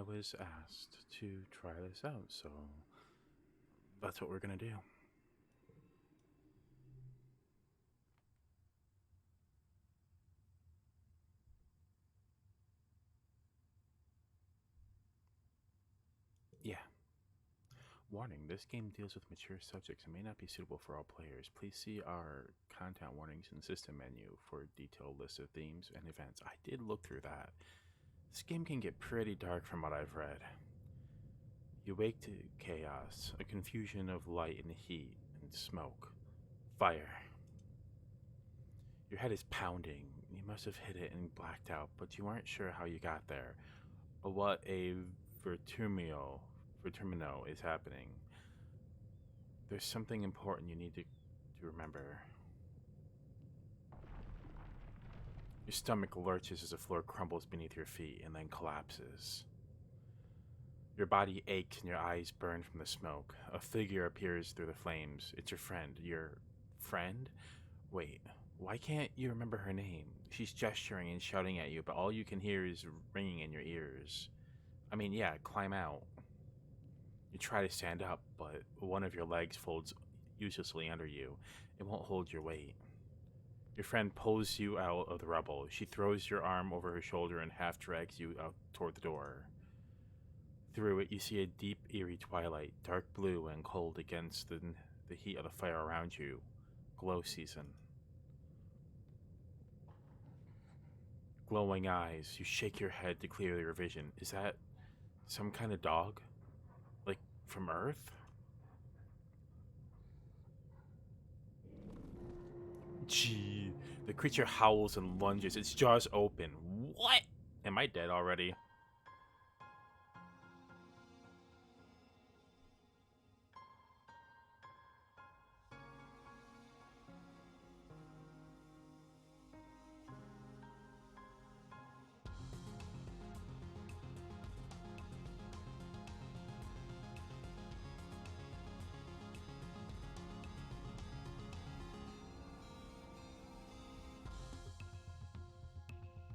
I was asked to try this out, so that's what we're gonna do. Yeah. Warning, this game deals with mature subjects and may not be suitable for all players. Please see our content warnings in the system menu for a detailed list of themes and events. I did look through that. This game can get pretty dark from what I've read. You wake to chaos, a confusion of light and heat and smoke. Fire. Your head is pounding. You must have hit it and blacked out, but you aren't sure how you got there. But what a vertumino is happening. There's something important you need to remember. Your stomach lurches as the floor crumbles beneath your feet and then collapses. Your body aches and your eyes burn from the smoke. A figure appears through the flames. It's your friend. Your friend? Wait, why can't you remember her name? She's gesturing and shouting at you, but all you can hear is ringing in your ears. I mean, yeah, climb out. You try to stand up, but one of your legs folds uselessly under you. It won't hold your weight. Your friend pulls you out of the rubble. She throws your arm over her shoulder and half drags you out toward the door. Through it, you see a deep, eerie twilight, dark blue and cold against the heat of the fire around you. Glow season. Glowing eyes. You shake your head to clear your vision. Is that some kind of dog? Like from Earth? Gee, the creature howls and lunges, its jaws open. What? Am I dead already?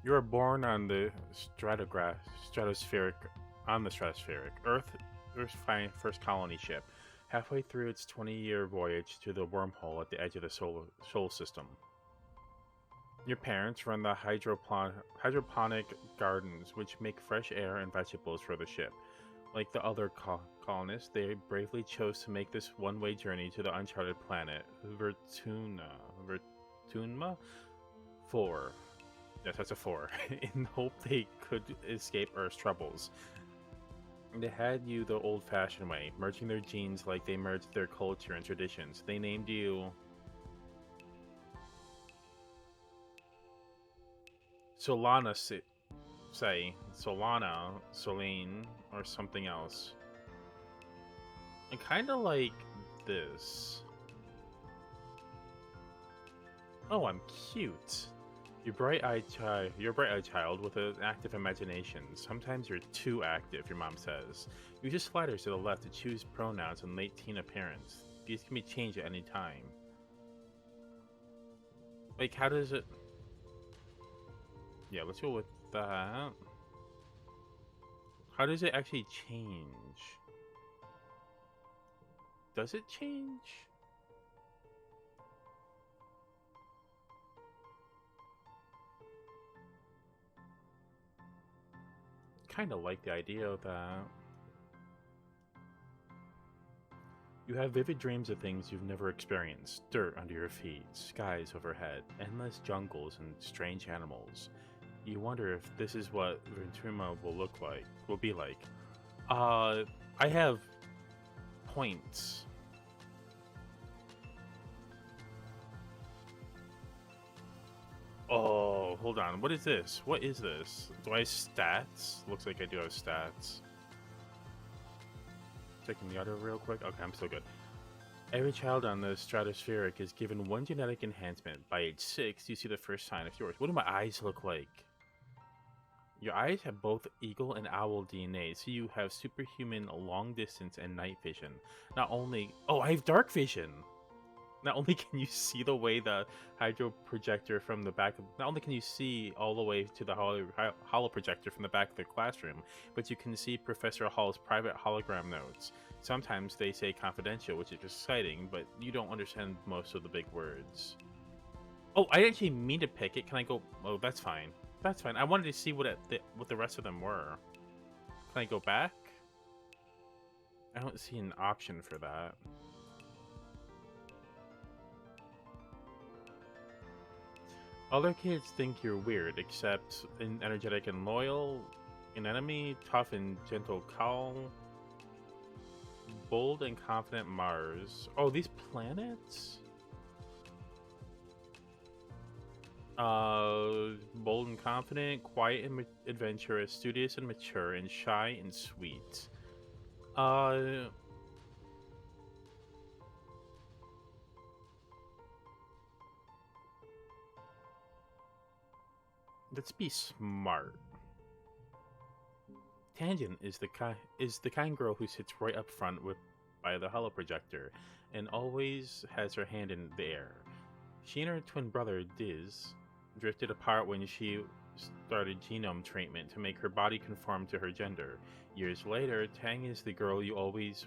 You are born on the stratospheric, Earth's first colony ship, halfway through its 20-year voyage to the wormhole at the edge of the solar system. Your parents run the hydroponic gardens, which make fresh air and vegetables for the ship. Like the other colonists, they bravely chose to make this one-way journey to the uncharted planet Vertunma 4. Yes, that's a 4. In hope they could escape Earth's troubles. They had you the old-fashioned way, merging their genes like they merged their culture and traditions. They named you Solana, Solana, Solane, or something else. And kind of like this. Oh, I'm cute. You're a bright-eyed child with an active imagination. Sometimes you're too active, your mom says. Use your sliders to the left to choose pronouns and late teen appearance. These can be changed at any time. Like, how does it... Yeah, let's go with that. How does it actually change? Does it change? Kind of like the idea of that. You have vivid dreams of things you've never experienced. Dirt under your feet, skies overhead, endless jungles and strange animals. You wonder if this is what Ventura will be like. I have points. Oh, hold on. What is this? What is this? Do I have stats? Looks like I do have stats. Checking the audio real quick. Okay, I'm still good. Every child on the stratospheric is given one genetic enhancement. By age 6, you see the first sign of yours. What do my eyes look like? Your eyes have both eagle and owl DNA, so you have superhuman long distance and night vision. Not only... Oh, I have dark vision! Not only can you see the way the hydro projector from the back of, not only can you see all the way to the hollow projector from the back of the classroom, but you can see Professor Hall's private hologram notes. Sometimes they say confidential, which is exciting, but you don't understand most of the big words. Oh, I didn't actually mean to pick it. Can I go? Oh, that's fine. That's fine. I wanted to see what what the rest of them were. Can I go back? I don't see an option for that. Other kids think you're weird, except energetic and loyal, an enemy, tough and gentle calm, bold and confident Mars. Oh, these planets? Bold and confident, quiet and adventurous, studious and mature, and shy and sweet. Let's be smart. Tangent is the kind girl who sits right up front by the hollow projector, and always has her hand in the air. She and her twin brother Diz drifted apart when she started genome treatment to make her body conform to her gender. Years later, Tang is the girl you always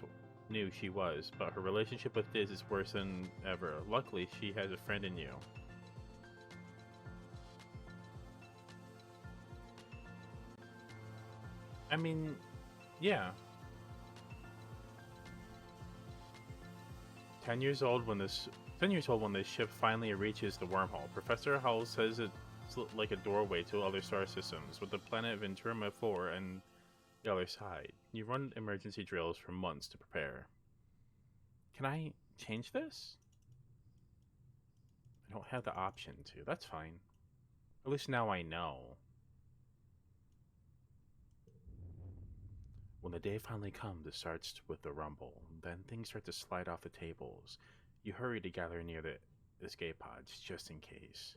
knew she was, but her relationship with Diz is worse than ever. Luckily, she has a friend in you. I mean, yeah. 10 years old when this ship finally reaches the wormhole. Professor Hull says it's like a doorway to other star systems, with the planet Venturma 4 and the other side. You run emergency drills for months to prepare. Can I change this? I don't have the option to. That's fine. At least now I know. When the day finally comes, it starts with the rumble. Then things start to slide off the tables. You hurry to gather near the escape pods, just in case.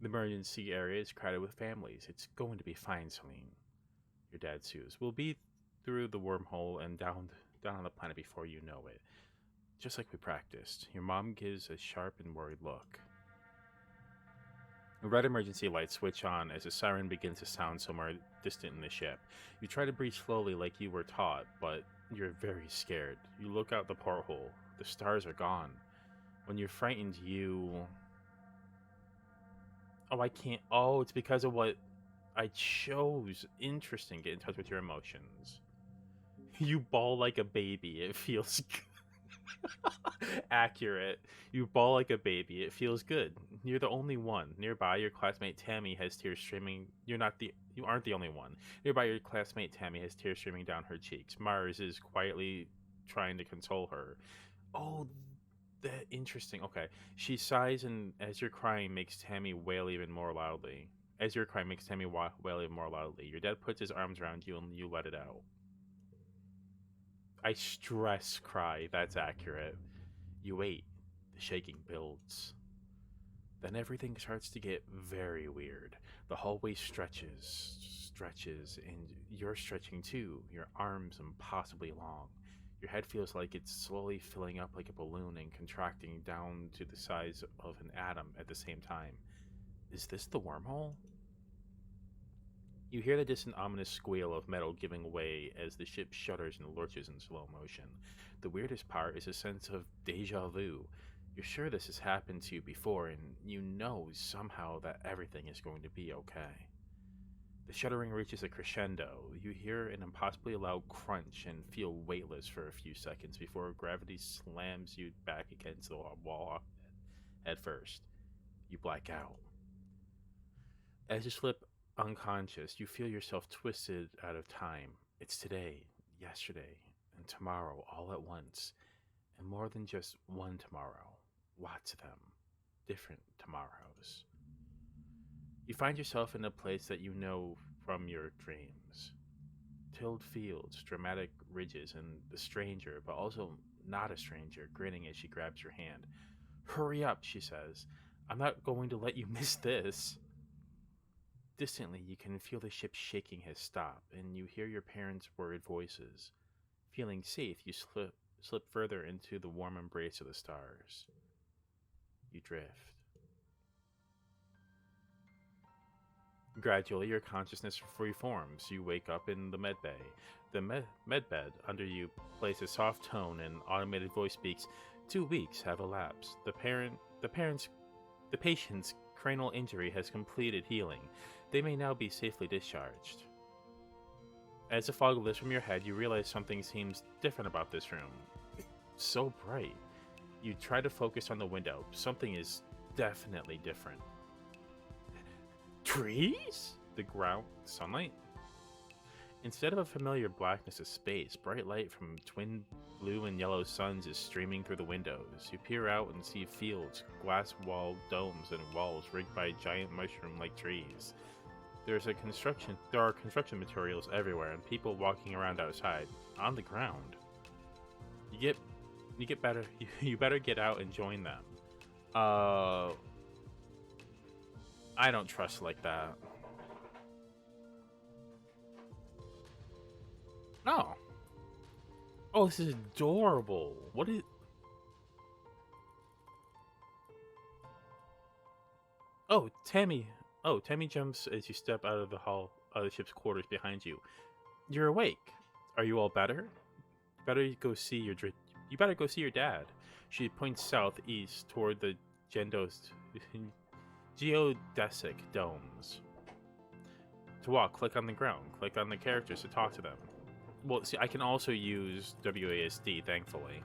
The emergency area is crowded with families. It's going to be fine, Celine. Your dad soothes. We'll be through the wormhole and down on the planet before you know it. Just like we practiced. Your mom gives a sharp and worried look. The red emergency lights switch on as a siren begins to sound somewhere distant in the ship. You try to breathe slowly like you were taught, but you're very scared. You look out the porthole. The stars are gone. When you're frightened, you... Oh, I can't... Oh, it's because of what I chose. Interesting. Get in touch with your emotions. You bawl like a baby. It feels accurate. You bawl like a baby. It feels good. You're the only one. Nearby, your classmate Tammy has tears streaming. You aren't the only one. Nearby, your classmate Tammy has tears streaming down her cheeks. Mars is quietly trying to console her. Oh, that interesting. Okay. She sighs, and as you're crying, makes Tammy wail even more loudly. As you're crying, makes Tammy wail even more loudly. Your dad puts his arms around you, and you let it out. I stress cry. That's accurate. You wait. The shaking builds. Then everything starts to get very weird. The hallway stretches, and you're stretching too, your arms impossibly long. Your head feels like it's slowly filling up like a balloon and contracting down to the size of an atom at the same time. Is this the wormhole? You hear the distant ominous squeal of metal giving way as the ship shudders and lurches in slow motion. The weirdest part is a sense of deja vu. You're sure this has happened to you before, and you know somehow that everything is going to be okay. The shuddering reaches a crescendo. You hear an impossibly loud crunch and feel weightless for a few seconds before gravity slams you back against the wall head first. You black out. As you slip unconscious, you feel yourself twisted out of time. It's today, yesterday, and tomorrow all at once. And more than just one tomorrow. Lots of them. Different tomorrows. You find yourself in a place that you know from your dreams. Tilled fields, dramatic ridges, and the stranger, but also not a stranger, grinning as she grabs your hand. Hurry up, she says. I'm not going to let you miss this. Distantly, you can feel the ship shaking has stopped, and you hear your parents' worried voices. Feeling safe, you slip slip further into the warm embrace of the stars. You drift. Gradually, your consciousness reforms. You wake up in the medbay. The medbed under you plays a soft tone, and automated voice speaks. 2 weeks have elapsed. The patient's cranial injury has completed healing. They may now be safely discharged. As the fog lifts from your head, you realize something seems different about this room. It's so bright. You try to focus on the window. Something is definitely different. Trees? The ground, sunlight? Instead of a familiar blackness of space, bright light from twin blue and yellow suns is streaming through the windows. You peer out and see fields, glass-walled domes, and walls rigged by giant mushroom-like trees. There are construction materials everywhere, and people walking around outside, on the ground. You better get out and join them. I don't trust like that. Oh. Oh, this is adorable. What is... Oh, Tammy. Oh, Tammy jumps as you step out of the ship's quarters behind you. You're awake. Are you all better? You better go see your dad. She points southeast toward the geodesic domes. To walk, click on the ground. Click on the characters to talk to them. Well, see, I can also use WASD, thankfully.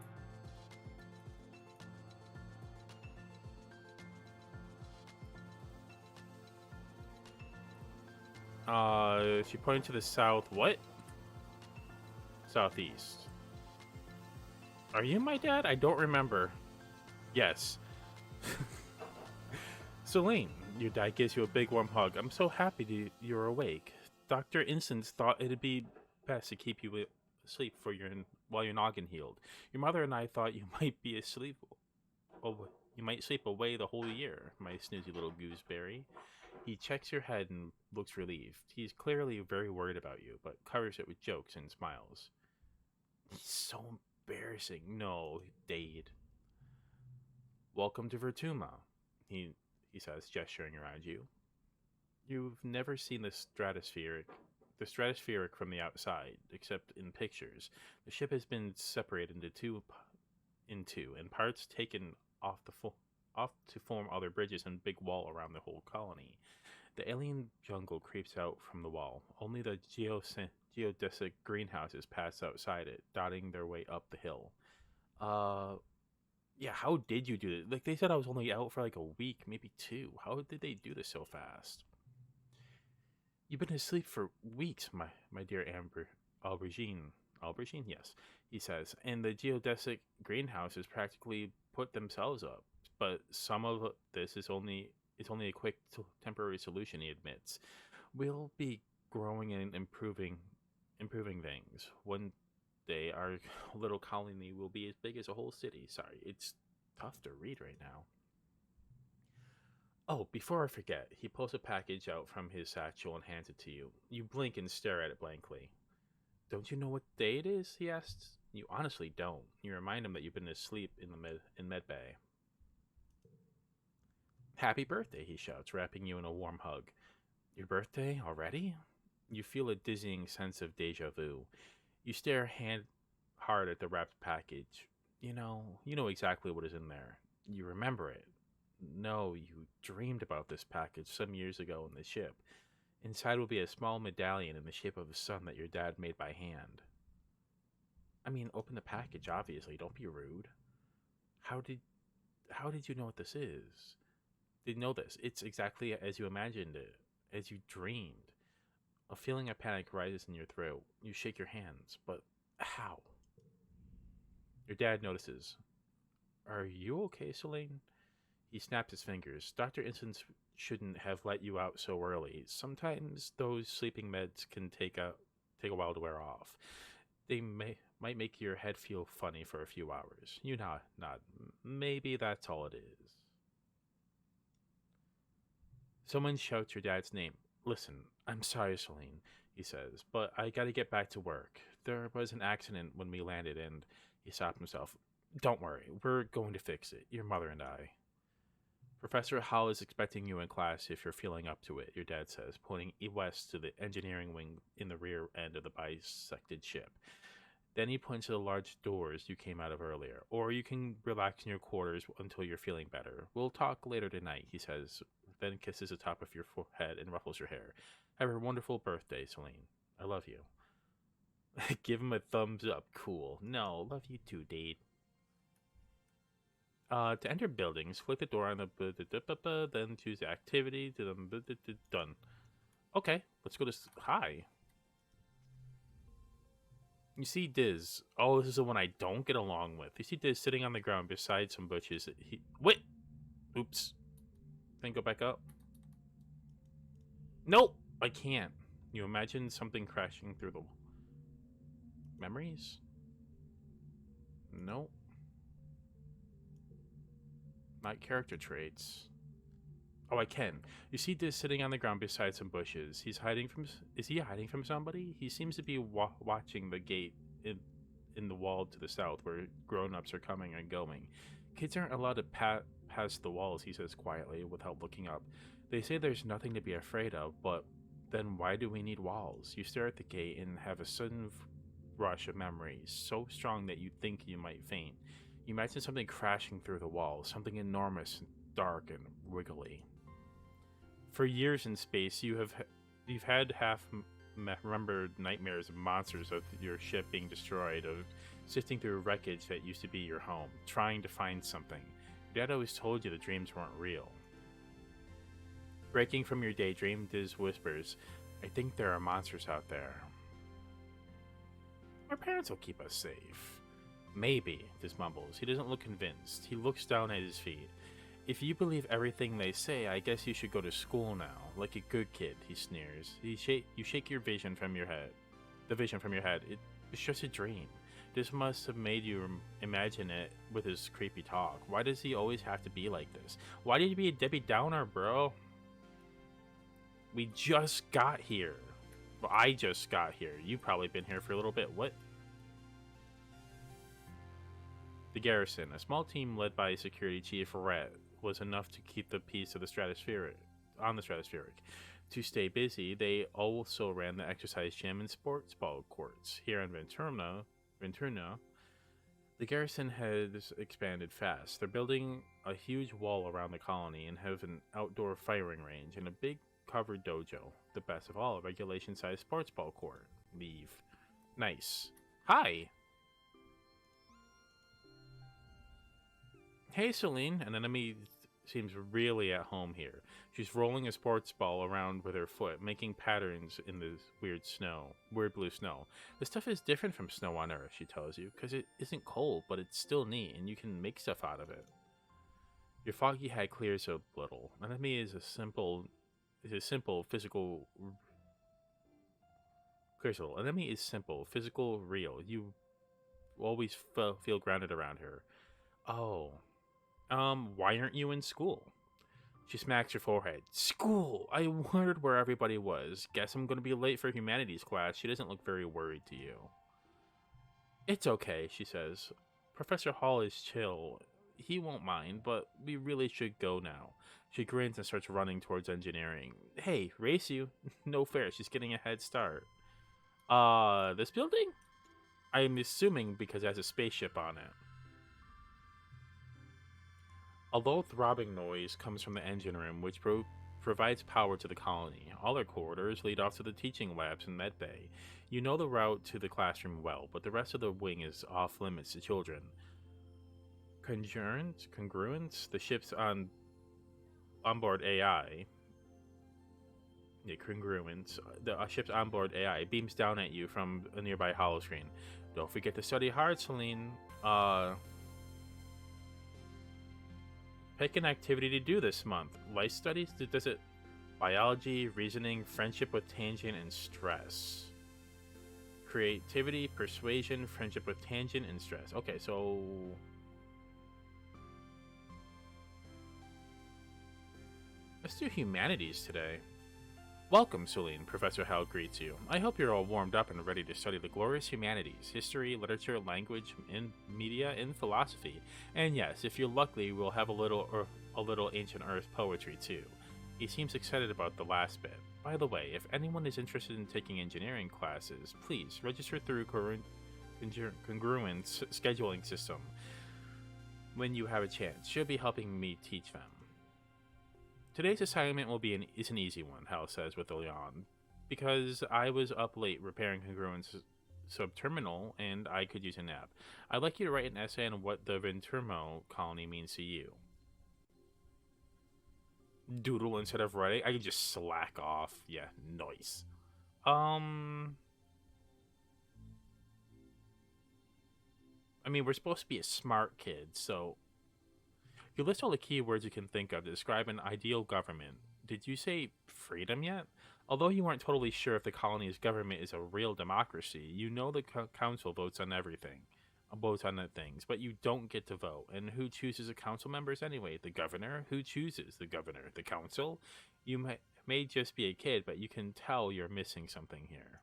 If you point to the south, what? Southeast. Are you my dad? I don't remember. Yes. Celine, your dad gives you a big warm hug. I'm so happy you're awake. Dr. Instance thought it'd be best to keep you asleep while your noggin healed. Your mother and I thought you might be asleep. Oh, you might sleep away the whole year, my snoozy little gooseberry. He checks your head and looks relieved. He's clearly very worried about you, but covers it with jokes and smiles. He's so embarrassing. No, Dade. Welcome to Vertuma, he says, gesturing around you. You've never seen the stratospheric from the outside, except in pictures. The ship has been separated into and parts taken off to form other bridges and big wall around the whole colony. The alien jungle creeps out from the wall. Only the geodesic greenhouses pass outside it, dotting their way up the hill. Yeah, how did you do it? Like, they said I was only out for like a week, maybe 2. How did they do this so fast? You've been asleep for weeks, my dear Aubergine. Aubergine? Yes, he says. And the geodesic greenhouses practically put themselves up. But some of this is only a quick temporary solution, he admits. We'll be growing and improving things. One day, our little colony will be as big as a whole city. Sorry, it's tough to read right now. Oh, before I forget, he pulls a package out from his satchel and hands it to you. You blink and stare at it blankly. Don't you know what day it is? He asks. You honestly don't. You remind him that you've been asleep in medbay. Happy birthday, he shouts, wrapping you in a warm hug. Your birthday already? You feel a dizzying sense of deja vu. You stare hard at the wrapped package. You know exactly what is in there. You remember it. No, you dreamed about this package some years ago in the ship. Inside will be a small medallion in the shape of a sun that your dad made by hand. I mean, open the package, obviously. Don't be rude. How did you know what this is? Did know this? It's exactly as you imagined it, as you dreamed. A feeling of panic rises in your throat. You shake your hands, but how? Your dad notices. Are you okay, Celine? He snaps his fingers. Dr. Instance shouldn't have let you out so early. Sometimes those sleeping meds can take a while to wear off. They might make your head feel funny for a few hours. You nod. Maybe that's all it is. Someone shouts your dad's name. Listen, I'm sorry, Celine, he says, but I gotta get back to work. There was an accident when we landed, and He stopped himself. Don't worry, we're going to fix it, your mother and I. Professor Hall is expecting you in class if you're feeling up to it, your dad says, pointing west to the engineering wing in the rear end of the bisected ship. Then he points to the large doors you came out of earlier. Or you can relax in your quarters until you're feeling better. We'll talk later tonight, he says, then kisses the top of your forehead and ruffles your hair. Have a wonderful birthday, Celine. I love you. Give him a thumbs up. Cool. No, love you too, Dade. To enter buildings, click the door on the then choose the activity. Done. Okay, let's go to hi. You see Diz. Oh, this is the one I don't get along with. You see Diz sitting on the ground beside some bushes. Wait! Oops. Then go back up. Nope! I can't. You imagine something crashing through the memories? Nope. Not character traits. Oh, I can. You see Diz sitting on the ground beside some bushes. He's hiding from... Is he hiding from somebody? He seems to be watching the gate in the wall to the south where grown-ups are coming and going. Kids aren't allowed to pass the walls, he says quietly without looking up. They say there's nothing to be afraid of, but then why do we need walls? You stare at the gate and have a sudden rush of memories, so strong that you think you might faint. You imagine something crashing through the wall, something enormous, dark, and wiggly. For years in space, you've had half-remembered nightmares of monsters of your ship being destroyed, of sifting through wreckage that used to be your home, trying to find something. Dad always told you the dreams weren't real. Breaking from your daydream, Diz whispers, I think there are monsters out there. Our parents will keep us safe. Maybe, Diz mumbles. He doesn't look convinced. He looks down at his feet. If you believe everything they say, I guess you should go to school now, like a good kid, he sneers. You shake your vision from your head. The vision from your head. It's just a dream. This must have made you imagine it with his creepy talk. Why does he always have to be like this? Why did you be a Debbie Downer, bro? We just got here. Well, I just got here. You've probably been here for a little bit. What? The garrison, a small team led by Security Chief Rhett, was enough to keep the peace of the stratospheric. To stay busy, they also ran the exercise gym and sports ball courts. Here in Venturna, the garrison has expanded fast. They're building a huge wall around the colony and have an outdoor firing range and a big covered dojo. The best of all, a regulation-sized sports ball court. Leave. Nice. Hi! Hey, Celine. An enemy seems really at home here. She's rolling a sports ball around with her foot, making patterns in the weird blue snow. The stuff is different from snow on Earth, she tells you, because it isn't cold, but it's still neat, and you can make stuff out of it. Your foggy head clears a little. An enemy is a simple physical. An enemy is simple, physical, real. You always feel grounded around her. Oh. Why aren't you in school? She smacks her forehead. School! I wondered where everybody was. Guess I'm gonna be late for humanities class. She doesn't look very worried to you. It's okay, she says. Professor Hall is chill. He won't mind, but we really should go now. She grins and starts running towards engineering. Hey, race you. No fair, she's getting a head start. This building? I'm assuming because it has a spaceship on it. A low throbbing noise comes from the engine room, which provides power to the colony. All their corridors lead off to the teaching labs in med bay. You know the route to the classroom well, but the rest of the wing is off limits to children. Congruence? The ship's onboard AI. Yeah, congruence. The ship's onboard AI beams down at you from a nearby holoscreen. Don't forget to study hard, Celine. Pick an activity to do this month. Life studies? Does it biology, reasoning, friendship with tangent, and stress? Creativity, persuasion, friendship with tangent, and stress. Okay, so let's do humanities today. Welcome, Celine. Professor Hal greets you. I hope you're all warmed up and ready to study the glorious humanities, history, literature, language, and media, and philosophy. And yes, if you're lucky, we'll have a little ancient Earth poetry too. He seems excited about the last bit. By the way, if anyone is interested in taking engineering classes, please register through Congruent's scheduling system when you have a chance. She'll be helping me teach them. Today's assignment is an easy one, Hal says with a yawn, because I was up late repairing Congruent's subterminal and I could use a nap. I'd like you to write an essay on what the Venturmo colony means to you. Doodle instead of writing? I could just slack off. Yeah, nice. I mean, we're supposed to be a smart kid, so you list all the key words you can think of to describe an ideal government. Did you say freedom yet? Although you aren't totally sure if the colony's government is a real democracy, you know the council votes on everything. Votes on the things, but you don't get to vote. And who chooses the council members anyway? The governor? Who chooses the governor? The council? You may just be a kid, but you can tell you're missing something here.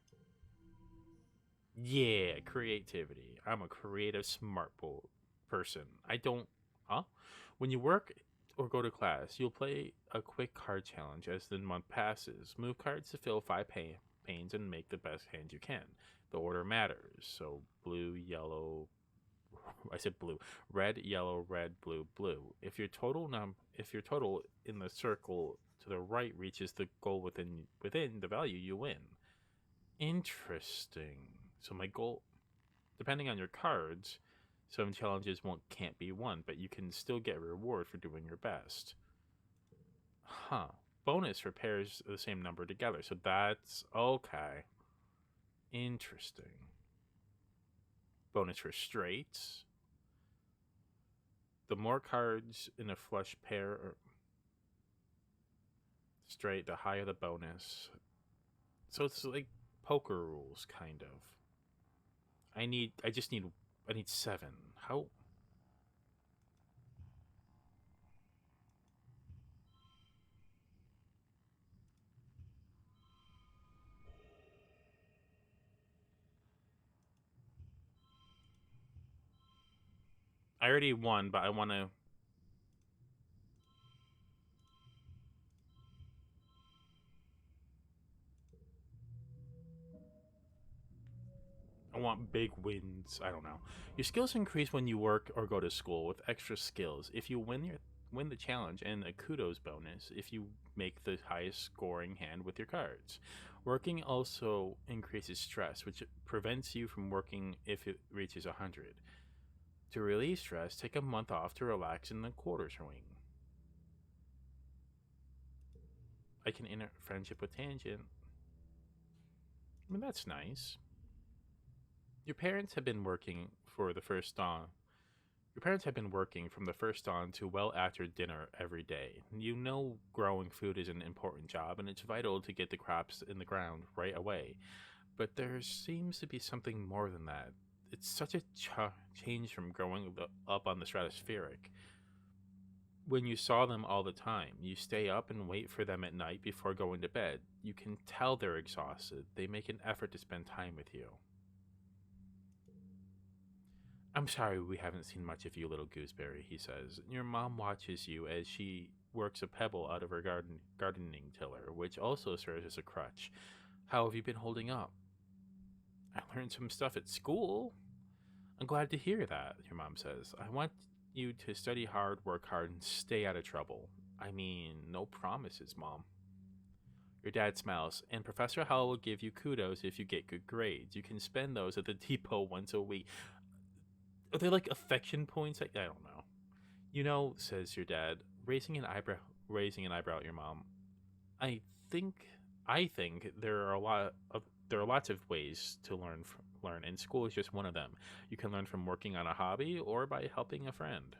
Yeah, creativity. I'm a creative, smart person. I don't. Huh? When you work or go to class, you'll play a quick card challenge as the month passes. Move cards to fill five panes and make the best hand you can. The order matters. So blue, yellow. I said blue. Red, yellow, red, blue, blue. If your total in the circle to the right reaches the goal within the value, you win. Interesting. So my goal, depending on your cards, some challenges can't be won, but you can still get a reward for doing your best. Huh. Bonus for pairs of the same number together. So that's okay. Interesting. Bonus for straights. The more cards in a flush pair or straight, the higher the bonus. So it's like poker rules, kind of. I need 7. How? I already won, but I want to. I want big wins. I don't know. Your skills increase when you work or go to school with extra skills. If you win the challenge and a kudos bonus if you make the highest scoring hand with your cards. Working also increases stress, which prevents you from working if it reaches 100. To relieve stress, take a month off to relax in the quarter swing. I can enter friendship with Tangent. I mean, that's nice. Your parents have been working for the first dawn. Your parents have been working from the first dawn to well after dinner every day. You know growing food is an important job and it's vital to get the crops in the ground right away. But there seems to be something more than that. It's such a change from growing up on the stratospheric. When you saw them all the time, you stay up and wait for them at night before going to bed. You can tell they're exhausted. They make an effort to spend time with you. I'm sorry we haven't seen much of you, little gooseberry, he says. Your mom watches you as she works a pebble out of her gardening tiller, which also serves as a crutch. How have you been holding up? I learned some stuff at school. I'm glad to hear that, your mom says. I want you to study hard, work hard, and stay out of trouble. I mean, no promises, Mom. Your dad smiles, and Professor Howell will give you kudos if you get good grades. You can spend those at the depot once a week. Are they like affection points? I don't know. You know, says your dad, raising an eyebrow at your mom. I think there are lots of ways to learn, and school is just one of them. You can learn from working on a hobby or by helping a friend.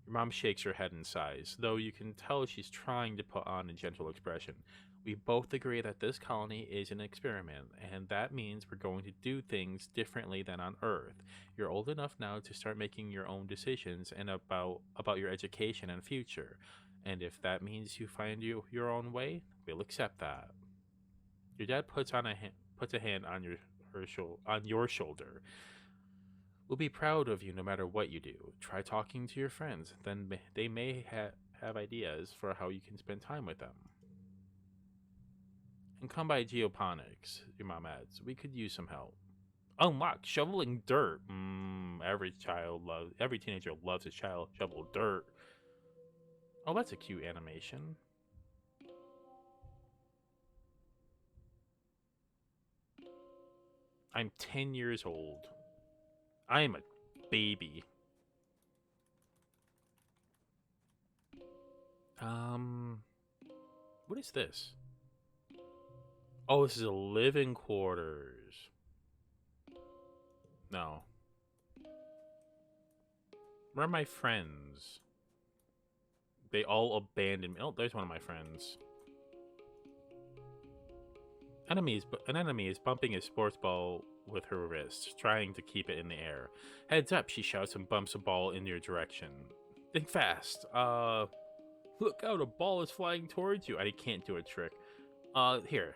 Your mom shakes her head and sighs, though you can tell she's trying to put on a gentle expression. We both agree that this colony is an experiment, and that means we're going to do things differently than on Earth. You're old enough now to start making your own decisions and about your education and future. And if that means you find your own way, we'll accept that. Your dad puts a hand on your shoulder. We'll be proud of you no matter what you do. Try talking to your friends, then they may have ideas for how you can spend time with them. And come by geoponics, your mom adds. We could use some help. Unlock shoveling dirt. Every teenager loves a child shovel dirt. Oh, that's a cute animation. I'm 10 years old. I am a baby. What is this? Oh, this is a living quarters. No. Where are my friends? They all abandoned me. Oh, there's one of my friends. An enemy is bumping a sports ball with her wrist, trying to keep it in the air. Heads up, she shouts and bumps a ball in your direction. Think fast. Look out, a ball is flying towards you. I can't do a trick. Here.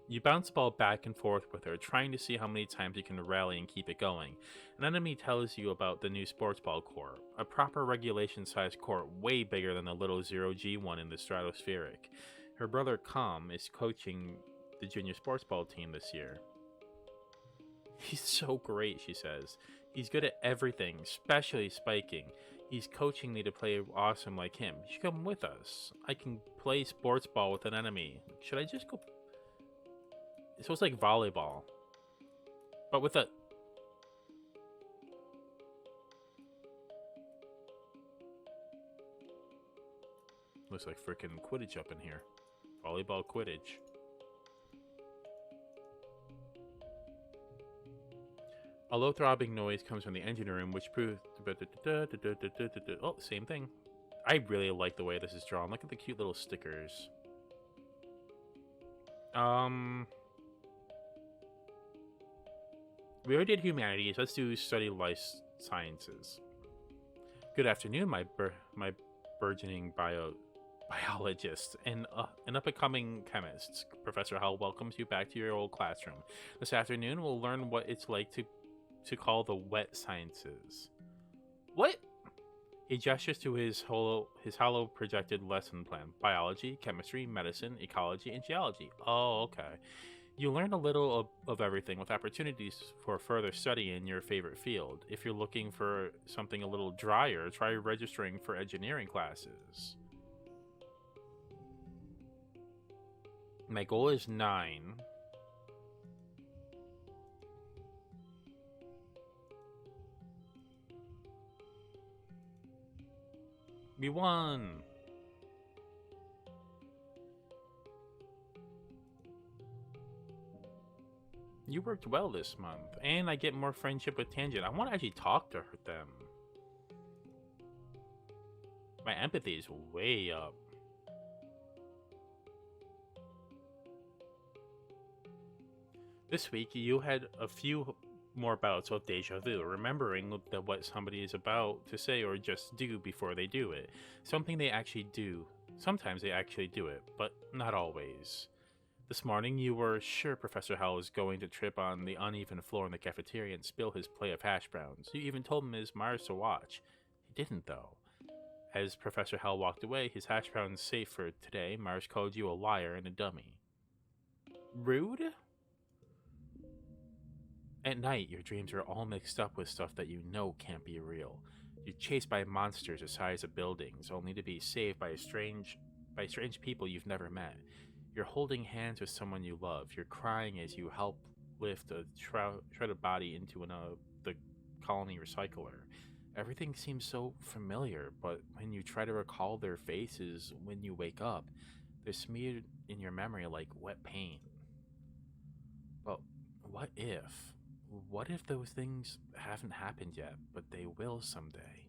You bounce the ball back and forth with her, trying to see how many times you can rally and keep it going. An enemy tells you about the new sports ball court, a proper regulation-sized court way bigger than the little 0G one in the stratospheric. Her brother Com is coaching the junior sports ball team this year. He's so great, she says. He's good at everything, especially spiking. He's coaching me to play awesome like him. You should come with us. I can play sports ball with an enemy. Should I just go... So it's like volleyball. But with a... Looks like frickin' Quidditch up in here. Volleyball Quidditch. A low throbbing noise comes from the engine room, which proves... Oh, same thing. I really like the way this is drawn. Look at the cute little stickers. We already did humanities. Let's do study life sciences. Good afternoon, my burgeoning biologist and an up-and-coming chemist. Professor Howell welcomes you back to your old classroom. This afternoon, we'll learn what it's like to call the wet sciences. What? He gestures to his hollow projected lesson plan. Biology, chemistry, medicine, ecology, and geology. Oh, okay. You learn a little of everything with opportunities for further study in your favorite field. If you're looking for something a little drier, try registering for engineering classes. My goal is 9. We won! You worked well this month, and I get more friendship with Tangent. I want to actually talk to them. My empathy is way up. This week, you had a few more bouts of deja vu, remembering that what somebody is about to say or just do before they do it. Something they actually do. Sometimes they actually do it, but not always. This morning, you were sure Professor Howell was going to trip on the uneven floor in the cafeteria and spill his plate of hash browns. You even told Ms. Mars to watch. He didn't, though. As Professor Howell walked away, his hash browns safe for today, Mars called you a liar and a dummy. Rude? At night, your dreams are all mixed up with stuff that you know can't be real. You're chased by monsters the size of buildings, only to be saved by strange people you've never met. You're holding hands with someone you love. You're crying as you help lift a shredded body into the colony recycler. Everything seems so familiar, but when you try to recall their faces when you wake up, they're smeared in your memory like wet paint. But what if? What if those things haven't happened yet, but they will someday?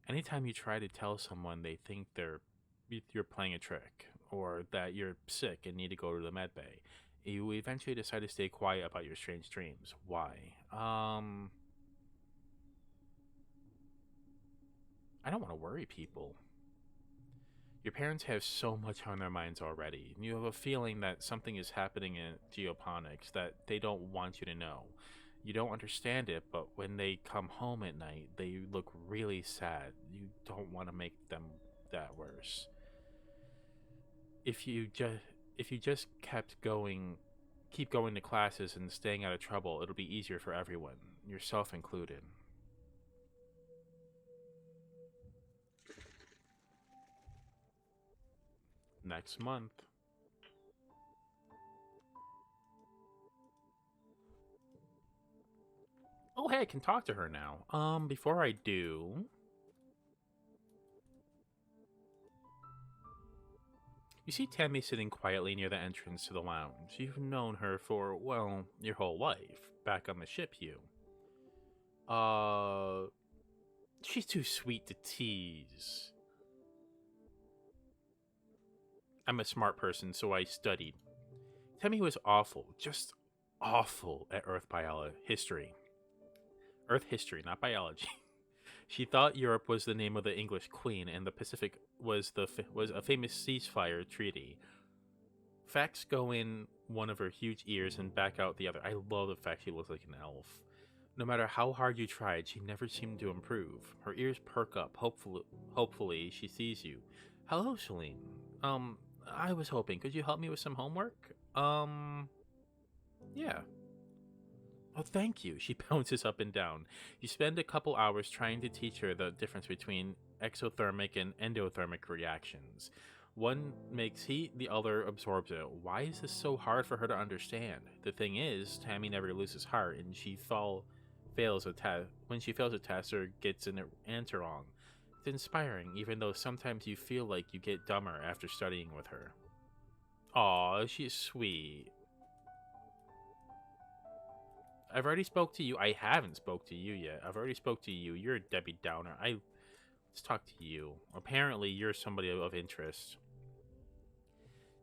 Anytime you try to tell someone, they think you're playing a trick, or that you're sick and need to go to the med bay. You eventually decide to stay quiet about your strange dreams. Why? I don't want to worry people. Your parents have so much on their minds already. You have a feeling that something is happening in geoponics that they don't want you to know. You don't understand it, but when they come home at night, they look really sad. You don't want to make them that worse. If you just if you just keep going to classes and staying out of trouble, it'll be easier for everyone, yourself included. Next month. Oh, hey, I can talk to her now. Before I do, you see Tammy sitting quietly near the entrance to the lounge. You've known her for, well, your whole life. Back on the ship, you. Uh, she's too sweet to tease. I'm a smart person, so I studied. Tammy was awful, just awful at history. Earth history, not biology. She thought Europe was the name of the English queen, and the Pacific was a famous ceasefire treaty. Facts go in one of her huge ears and back out the other. I love the fact she looks like an elf. No matter how hard you tried, she never seemed to improve. Her ears perk up. Hopefully, she sees you. Hello, Celine. I was hoping. Could you help me with some homework? Yeah. Oh, thank you. She bounces up and down. You spend a couple hours trying to teach her the difference between exothermic and endothermic reactions. One makes heat, the other absorbs it. Why is this so hard for her to understand? The thing is, Tammy never loses heart, and fails a test. When she fails a test or gets an answer wrong, it's inspiring, even though sometimes you feel like you get dumber after studying with her. Aw, she's sweet. I've already spoke to you. I haven't spoke to you yet. I've already spoke to you. You're a Debbie Downer. Let's talk to you. Apparently, you're somebody of interest.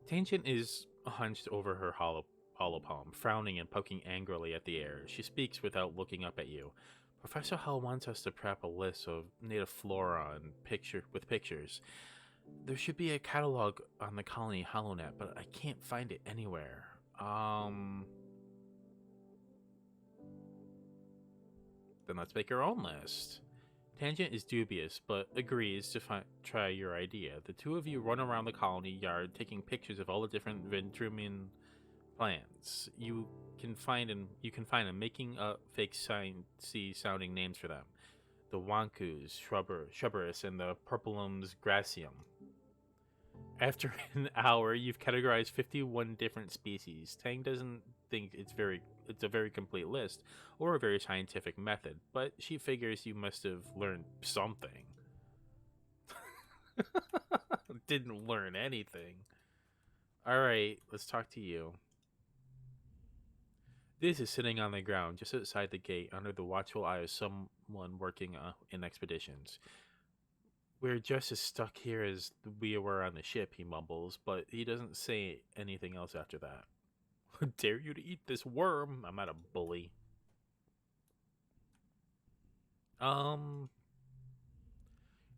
Tangent is hunched over her hollow palm, frowning and poking angrily at the air. She speaks without looking up at you. Professor Hall wants us to prep a list of native flora and with pictures. There should be a catalog on the colony HoloNet, but I can't find it anywhere. Then let's make our own list. Tangent is dubious, but agrees to try your idea. The two of you run around the colony yard taking pictures of all the different Ventrumian plants. You can find them, making up fake sciencey sounding names for them. The Wankus, Shrubberus, and the Purpurums gracium. After an hour, you've categorized 51 different species. Tang doesn't think it's a very complete list or a very scientific method, but she figures you must have learned something. Didn't learn anything. Alright, let's talk to you. This is sitting on the ground just outside the gate under the watchful eye of someone working in expeditions. We're just as stuck here as we were on the ship, he mumbles, but he doesn't say anything else after that. How dare you to eat this worm? I'm not a bully. An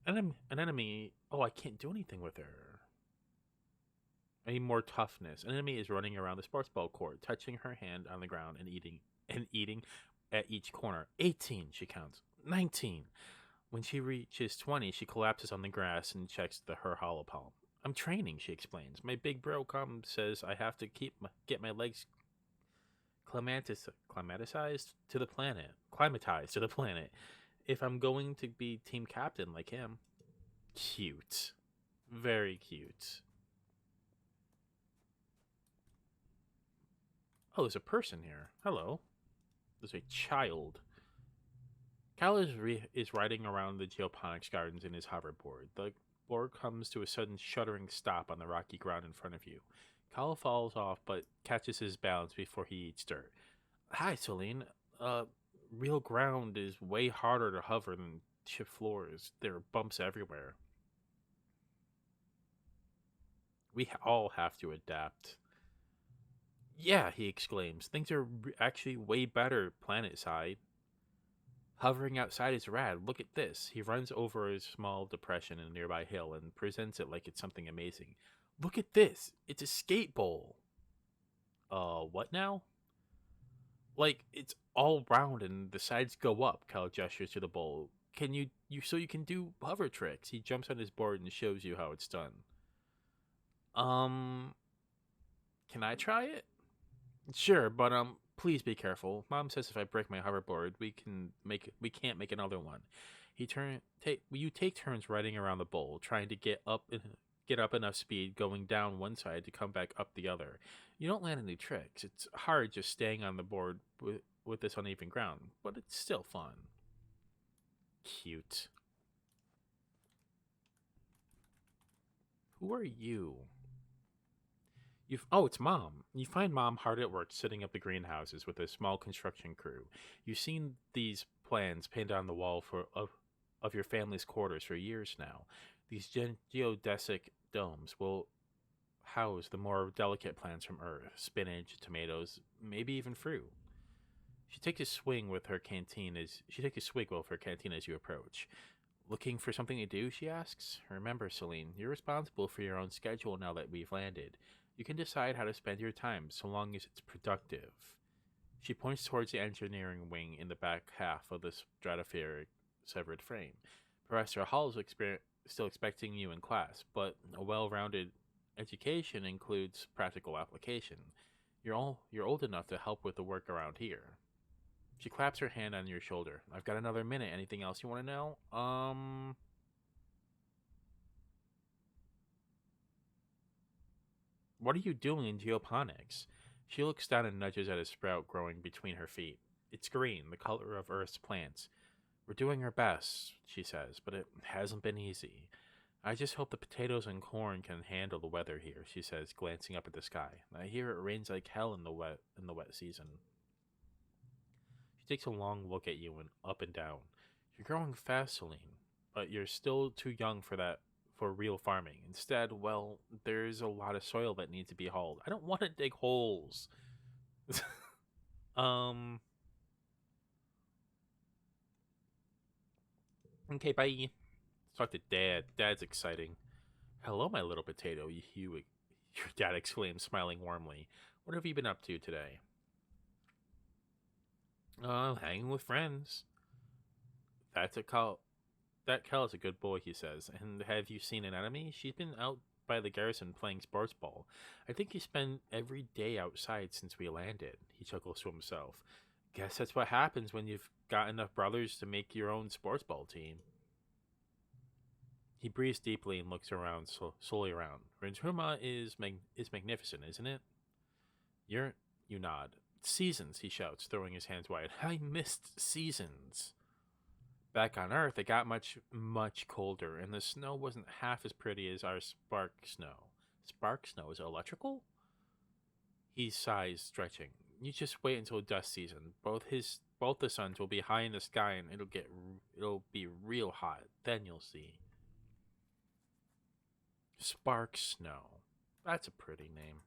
enemy. Oh, I can't do anything with her. I need more toughness. An enemy is running around the sports ball court, touching her hand on the ground and eating at each corner. 18, she counts. 19. When she reaches 20, she collapses on the grass and checks her hollow palm. I'm training, she explains. My big bro says I have to get my legs climatized to the planet. If I'm going to be team captain like him. Cute. Very cute. Oh, there's a person here. Hello. There's a child. Cal is riding around the geoponics gardens in his hoverboard. The board comes to a sudden shuddering stop on the rocky ground in front of you. Cal falls off but catches his balance before he eats dirt. Hi, Celine. Real ground is way harder to hover than ship floors. There are bumps everywhere. We all have to adapt. Yeah, he exclaims. Things are actually way better planet side. Hovering outside is rad. Look at this. He runs over a small depression in a nearby hill and presents it like it's something amazing. Look at this. It's a skate bowl. What now? Like, it's all round and the sides go up. Cal gestures to the bowl. Can you can do hover tricks? He jumps on his board and shows you how it's done. Um, can I try it? Sure, but please be careful. Mom says if I break my hoverboard, we can't make another one. You take turns riding around the bowl, trying to get up enough speed going down one side to come back up the other. You don't land any tricks. It's hard just staying on the board with this uneven ground, but it's still fun. Cute. Who are you? It's Mom. You find Mom hard at work setting up the greenhouses with a small construction crew. You've seen these plans pinned on the wall of your family's quarters for years now. These geodesic domes will house the more delicate plants from Earth: spinach, tomatoes, maybe even fruit. She takes a swig of her canteen as you approach. Looking for something to do, she asks. Remember, Celine, you're responsible for your own schedule now that we've landed. You can decide how to spend your time so long as it's productive. She points towards the engineering wing in the back half of the stratospheric severed frame. Professor Hall is still expecting you in class, but a well-rounded education includes practical application. You're old enough to help with the work around here. She claps her hand on your shoulder. I've got another minute. Anything else you want to know? What are you doing in geoponics? She looks down and nudges at a sprout growing between her feet. It's green, the color of Earth's plants. We're doing our best, she says, but it hasn't been easy. I just hope the potatoes and corn can handle the weather here, she says, glancing up at the sky. I hear it rains like hell in the wet season. She takes a long look at you and up and down. You're growing fast, Celine, but you're still too young for real farming. Instead, well, there's a lot of soil that needs to be hauled. I don't want to dig holes. um. Okay, bye. Let's talk to Dad. Dad's exciting. Hello, my little potato. Your dad exclaims, smiling warmly. What have you been up to today? Hanging with friends. That's a call. That Cal is a good boy, he says. And have you seen an enemy? She's been out by the garrison playing sports ball. I think you spend every day outside since we landed. He chuckles to himself. Guess that's what happens when you've got enough brothers to make your own sports ball team. He breathes deeply and looks around, slowly around. Rentruma is magnificent, isn't it? You nod. Seasons, he shouts, throwing his hands wide. I missed seasons. Back on Earth, it got much, much colder, and the snow wasn't half as pretty as our spark snow. Spark snow is electrical? He sighs, stretching. You just wait until dust season. Both the suns will be high in the sky, and it'll be real hot. Then you'll see. Spark snow. That's a pretty name.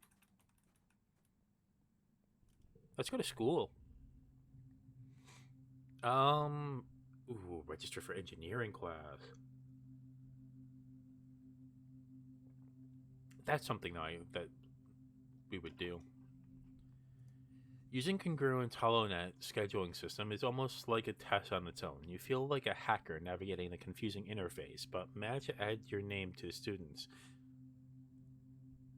Let's go to school. Register for engineering class. That's something that we would do. Using Congruent's HoloNet scheduling system is almost like a test on its own. You feel like a hacker navigating the confusing interface, but manage to add your name to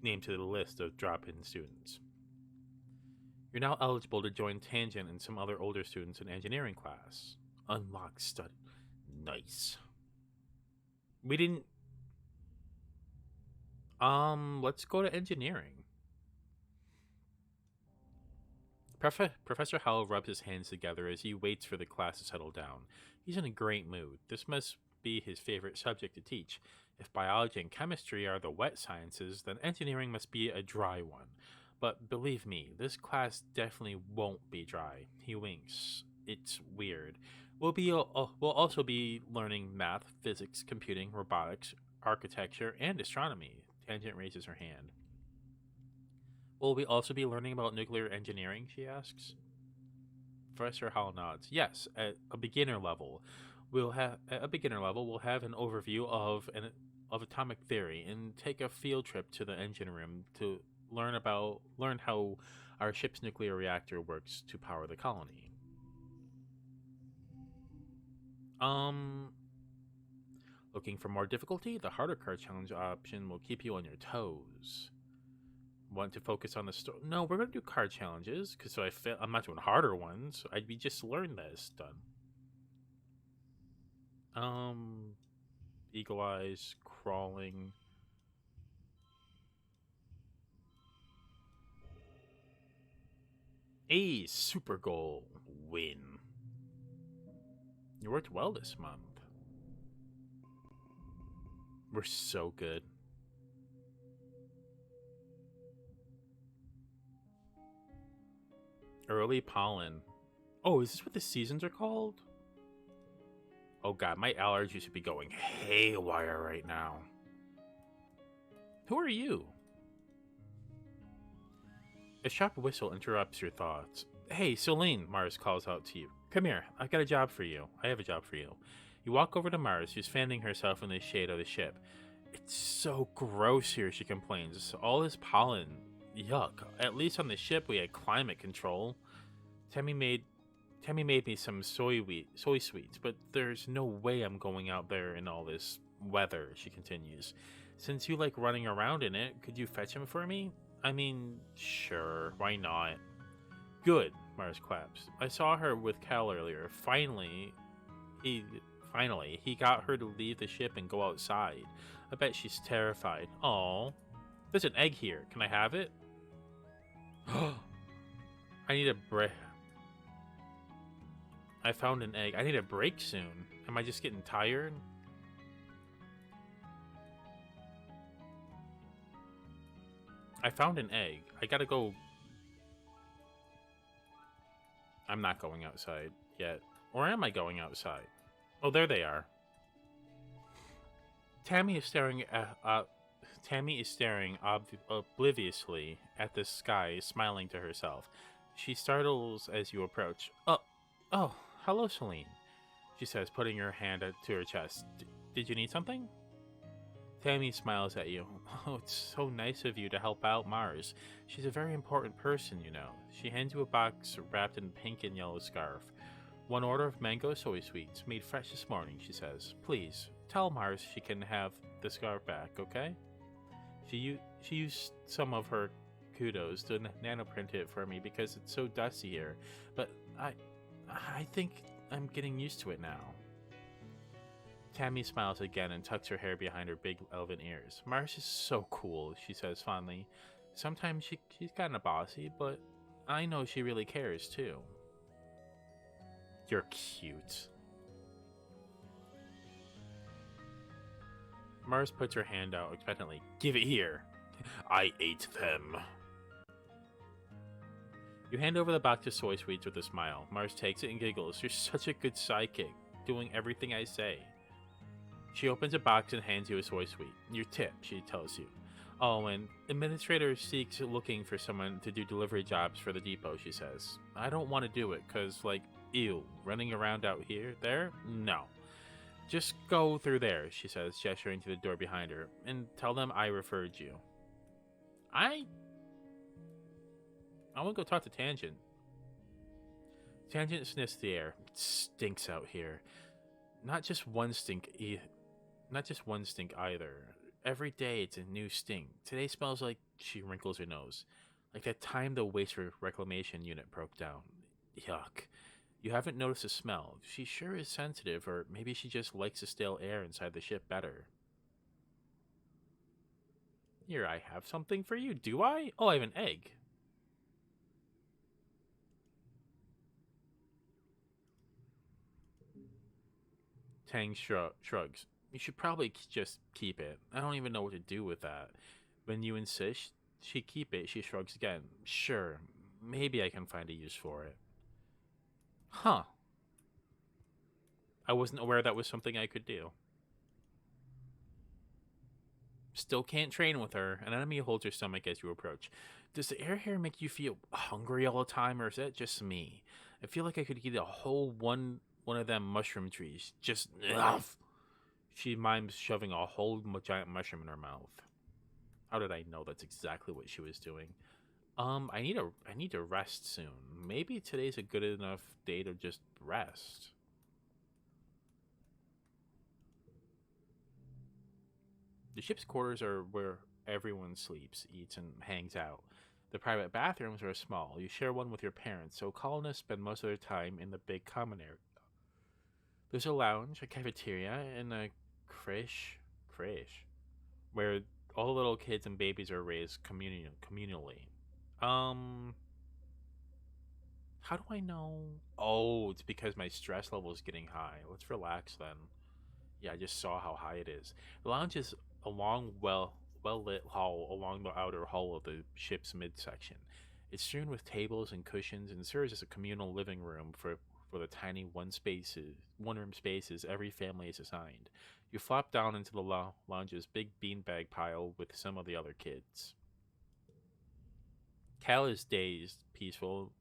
the list of drop-in students. You're now eligible to join Tangent and some other older students in engineering class. Unlock study. Nice. We didn't. Let's go to engineering. Professor Howell rubs his hands together as he waits for the class to settle down. He's in a great mood. This must be his favorite subject to teach. If biology and chemistry are the wet sciences, then engineering must be a dry one. But believe me, this class definitely won't be dry. He winks. It's weird. We'll also be learning math, physics, computing, robotics, architecture, and astronomy. Tangent raises her hand. Will we also be learning about nuclear engineering? She asks. Professor Hall nods. Yes, at a beginner level, we'll have an overview of atomic theory and take a field trip to the engine room to learn how our ship's nuclear reactor works to power the colony. Um, Looking for more difficulty? The harder card challenge option will keep you on your toes. Want to focus on the story? No, we're gonna do card challenges because I'm not doing harder ones. We just learned this done. Eagle eyes, crawling. A super goal win. You worked well this month. We're so good. Early pollen. Oh, is this what the seasons are called? Oh god, my allergies should be going haywire right now. Who are you? A sharp whistle interrupts your thoughts. Hey, Celine, Mars calls out to you. Come here, I've got a job for you. I have a job for you. You walk over to Mars, who's fanning herself in the shade of the ship. It's so gross here, she complains. All this pollen. Yuck. At least on the ship we had climate control. Tammy made me some soy sweets, but there's no way I'm going out there in all this weather, she continues. Since you like running around in it, could you fetch him for me? I mean, sure, why not? Good, Mars claps. I saw her with Cal earlier. Finally, he got her to leave the ship and go outside. I bet she's terrified. Aw. There's an egg here. Can I have it? I need a break. I found an egg. I need a break soon. Am I just getting tired? I found an egg. I gotta go. I'm not going outside yet. Or am I going outside? Oh, there they are. Tammy is staring obliviously at the sky, smiling to herself. She startles as you approach. Oh, hello, Celine, she says, putting her hand to her chest. Did you need something? Tammy smiles at you. Oh, it's so nice of you to help out Mars. She's a very important person, you know. She hands you a box wrapped in pink and yellow scarf. One order of mango soy sweets, made fresh this morning, she says. Please, tell Mars she can have the scarf back, okay? She used some of her kudos to nanoprint it for me because it's so dusty here. But I think I'm getting used to it now. Tammy smiles again and tucks her hair behind her big elven ears. Mars is so cool, she says fondly. Sometimes she's kinda bossy, but I know she really cares too. You're cute. Mars puts her hand out expectantly. Give it here. I ate them. You hand over the box of soy sweets with a smile. Mars takes it and giggles. You're such a good sidekick, doing everything I say. She opens a box and hands you a soy sweet. Your tip, she tells you. Oh, and administrator seeks looking for someone to do delivery jobs for the depot, she says. I don't want to do it, cause, like, ew, running around out there? No. Just go through there, she says, gesturing to the door behind her, and tell them I referred you. I want to go talk to Tangent. Tangent sniffs the air. It stinks out here. Not just one stink either. Every day it's a new stink. Today smells like, she wrinkles her nose, like that time the waste reclamation unit broke down. Yuck. You haven't noticed the smell. She sure is sensitive, or maybe she just likes the stale air inside the ship better. Here, I have something for you. Do I? Oh, I have an egg. Tang shrugs. You should probably just keep it. I don't even know what to do with that. When you insist she keep it, she shrugs again. Sure, maybe I can find a use for it. Huh. I wasn't aware that was something I could do. Still can't train with her. An enemy holds her stomach as you approach. Does the air here make you feel hungry all the time, or is that just me? I feel like I could eat a whole one of them mushroom trees. Just enough. She mimes shoving a whole giant mushroom in her mouth. How did I know that's exactly what she was doing? I need to rest soon. Maybe today's a good enough day to just rest. The ship's quarters are where everyone sleeps, eats, and hangs out. The private bathrooms are small. You share one with your parents, so colonists spend most of their time in the big common area. There's a lounge, a cafeteria, and a creche, where all the little kids and babies are raised communally. Um, how do I know? Oh, it's because my stress level is getting high. Let's relax then. Yeah, I just saw how high it is. The lounge is a long, well lit hall along the outer hull of the ship's midsection. It's strewn with tables and cushions and serves as a communal living room for the tiny one room spaces every family is assigned. You flop down into the lounge's big beanbag pile with some of the other kids. Cal is dazed, peaceful.